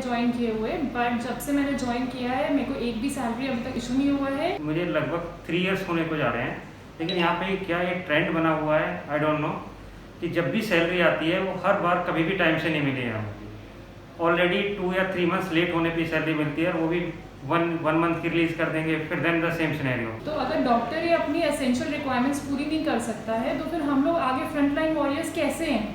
Join किए हुए, but जब से मैंने ज्वाइन किया है मेरे को एक भी सैलरी अभी तक इशू नहीं हुआ है। मुझे लगभग 3 इयर्स होने को जा रहे हैं, लेकिन यहाँ पे क्या एक ट्रेंड बना हुआ है, आई डोंट नो, कि जब भी सैलरी आती है वो हर बार कभी भी टाइम से नहीं मिली है। ऑलरेडी 2 या 3 मंथ्स लेट होने पर सैलरी मिलती है, और वो भी वन मंथ की रिलीज कर देंगे, फिर देन द सेम सिनेरियो। तो अगर डॉक्टर ही अपनी एसेंशियल रिक्वायरमेंट्स पूरी नहीं कर सकता है तो फिर हम लोग आगे फ्रंटलाइन वॉरियर्स कैसे हैं?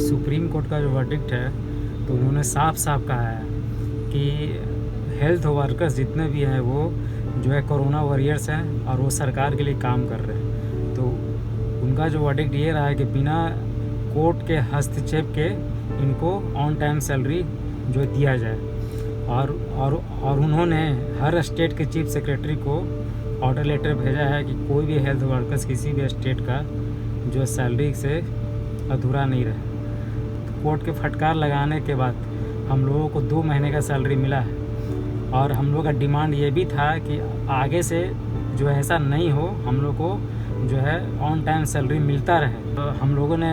सुप्रीम कोर्ट का जो वर्डिक्ट है तो उन्होंने साफ साफ कहा है कि हेल्थ वर्कर्स जितने भी हैं वो जो है कोरोना वॉरियर्स हैं और वो सरकार के लिए काम कर रहे हैं। तो उनका जो वर्डिक्ट ये रहा है कि बिना कोर्ट के हस्तक्षेप के इनको ऑन टाइम सैलरी जो दिया जाए, और उन्होंने हर स्टेट के चीफ सेक्रेटरी को ऑर्डर लेटर भेजा है कि कोई भी हेल्थ वर्कर्स किसी भी स्टेट का जो सैलरी से अधूरा नहीं रहे। कोर्ट के फटकार लगाने के बाद हम लोगों को 2 महीने का सैलरी मिला है, और हम लोग का डिमांड ये भी था कि आगे से जो ऐसा नहीं हो, हम लोग को जो है ऑन टाइम सैलरी मिलता रहे। तो हम लोगों ने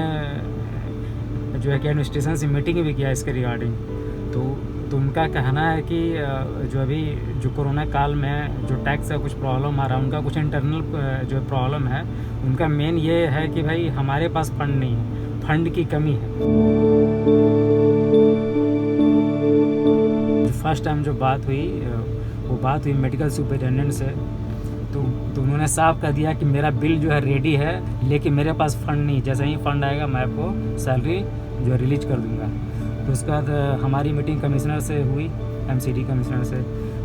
जो है कि एडमिनिस्ट्रेशन से मीटिंग भी किया इसके रिगार्डिंग। तो उनका कहना है कि जो अभी जो कोरोना काल में जो टैक्स का कुछ प्रॉब्लम आ रहा है, उनका कुछ इंटरनल जो प्रॉब्लम है, उनका मेन ये है कि भाई हमारे पास फंड नहीं है, फंड की कमी है। फर्स्ट टाइम जो बात हुई वो बात हुई मेडिकल सुपरिटेंडेंट से, तो उन्होंने साफ कर दिया कि मेरा बिल जो है रेडी है, लेकिन मेरे पास फ़ंड नहीं, जैसे ही फ़ंड आएगा मैं आपको सैलरी जो रिलीज कर दूंगा। तो उसके बाद हमारी मीटिंग कमिश्नर से हुई, एमसीडी कमिश्नर से,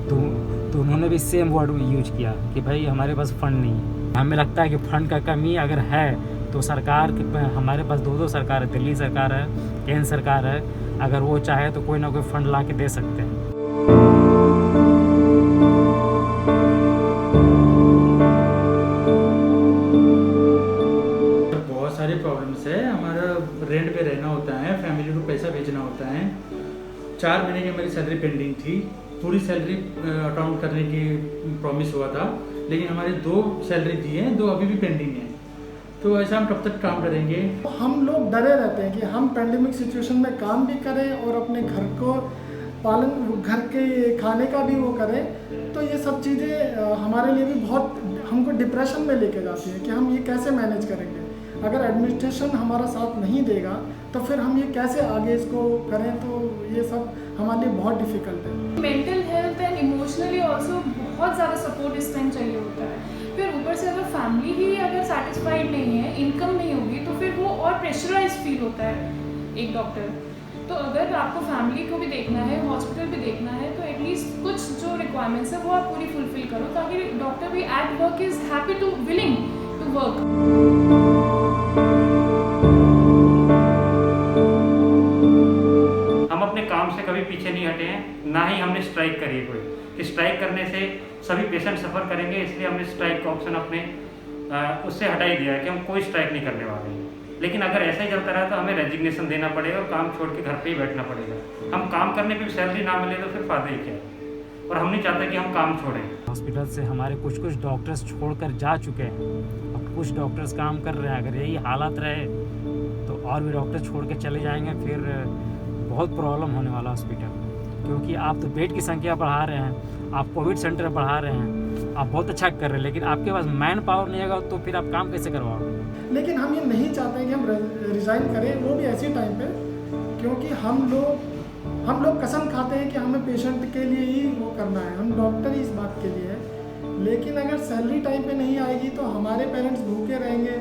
तो उन्होंने भी सेम वर्ड यूज किया कि भाई हमारे पास फ़ंड नहीं है। हमें लगता है कि फ़ंड का कमी अगर है तो सरकार के हमारे पास 2 सरकार है, दिल्ली सरकार है, केंद्र सरकार है, अगर वो चाहे तो कोई ना कोई फंड ला के दे सकते हैं। बहुत सारी प्रॉब्लम्स है। हमारा रेंट पे रहना होता है, फैमिली को पैसा भेजना होता है। 4 महीने की मेरी सैलरी पेंडिंग थी, पूरी सैलरी अकाउंट करने की प्रॉमिस हुआ था, लेकिन हमारे 2 सैलरी दी हैं, 2 अभी भी पेंडिंग हैं। तो ऐसा हम कब तक काम करेंगे? हम लोग डरे रहते हैं कि हम पैंडेमिक सिचुएशन में काम भी करें और अपने घर को पालन, घर के खाने का भी वो करें। तो ये सब चीज़ें हमारे लिए भी बहुत हमको डिप्रेशन में लेके जाती है कि हम ये कैसे मैनेज करेंगे। अगर एडमिनिस्ट्रेशन हमारा साथ नहीं देगा तो फिर हम ये कैसे आगे इसको करें, तो ये सब हमारे लिए बहुत डिफ़िकल्ट है। Mental health and emotionally also बहुत ज़्यादा सपोर्ट इस टाइम चाहिए होता है। फिर ऊपर से अगर फैमिली ही अगर सेटिस्फाइड नहीं है, इनकम नहीं होगी, तो फिर वो और प्रेशराइज फील होता है एक डॉक्टर। तो अगर आपको फैमिली को भी देखना है, हॉस्पिटल भी देखना है, तो एटलीस्ट कुछ जो रिक्वायरमेंट्स है वो आप पूरी फुलफिल करो, ताकि डॉक्टर भी at work is happy to willing to work. हम अपने काम से कभी पीछे नहीं हटे हैं, ना ही हमने स्ट्राइक करी है कोई, कि स्ट्राइक करने से सभी पेशेंट सफ़र करेंगे, इसलिए हमने स्ट्राइक का ऑप्शन अपने उससे हटा ही दिया है कि हम कोई स्ट्राइक नहीं करने वाले हैं। लेकिन अगर ऐसा ही चलता रहा तो हमें रेजिग्नेशन देना पड़ेगा और काम छोड़ के घर पे ही बैठना पड़ेगा। हम काम करने पे भी सैलरी ना मिले तो फिर फ़ायदा ही क्या है, और हम नहीं चाहते कि हम काम छोड़ें। हॉस्पिटल से हमारे कुछ डॉक्टर्स छोड़कर जा चुके हैं, अब कुछ डॉक्टर्स काम कर रहे हैं। अगर यही हालत रहे तो और भी डॉक्टर छोड़ के चले जाएंगे, फिर बहुत प्रॉब्लम होने वाला हॉस्पिटल। क्योंकि आप तो बेड की संख्या बढ़ा रहे हैं, आप कोविड सेंटर बढ़ा रहे हैं, आप बहुत अच्छा कर रहे हैं, लेकिन आपके पास मैन पावर नहीं होगा तो फिर आप काम कैसे करवाओगे? लेकिन हम ये नहीं चाहते हैं कि हम रिज़ाइन करें, वो भी ऐसे टाइम पे, क्योंकि हम लोग कसम खाते हैं कि हमें पेशेंट के लिए ही वो करना है, हम डॉक्टर ही इस बात के लिए है। लेकिन अगर सैलरी टाइम पे नहीं आएगी तो हमारे पेरेंट्स भूखे रहेंगे,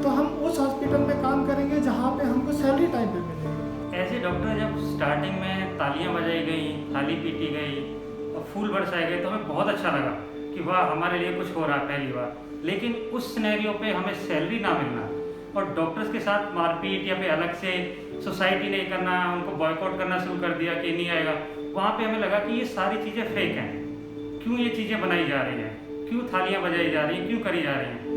तो हम उस हॉस्पिटल में काम करेंगे जहाँ पे हमको सैलरी टाइम पे मिलेगी। ऐसे डॉक्टर जब स्टार्टिंग में तालियां बजाई गई, थाली पीटी गई और फूल बरसाए गए, तो हमें बहुत अच्छा लगा कि वाह हमारे लिए कुछ हो रहा है पहली बार। लेकिन उस सिनेरियो पे हमें सैलरी ना मिलना और डॉक्टर्स के साथ मारपीट या फिर अलग से सोसाइटी नहीं करना, उनको बॉयकॉट करना शुरू कर दिया कि नहीं आएगा, वहाँ पे हमें लगा कि ये सारी चीज़ें फेक हैं। क्यों ये चीज़ें बनाई जा रही हैं, क्यों थालियाँ बजाई जा रही हैं, क्यों करी जा रही हैं।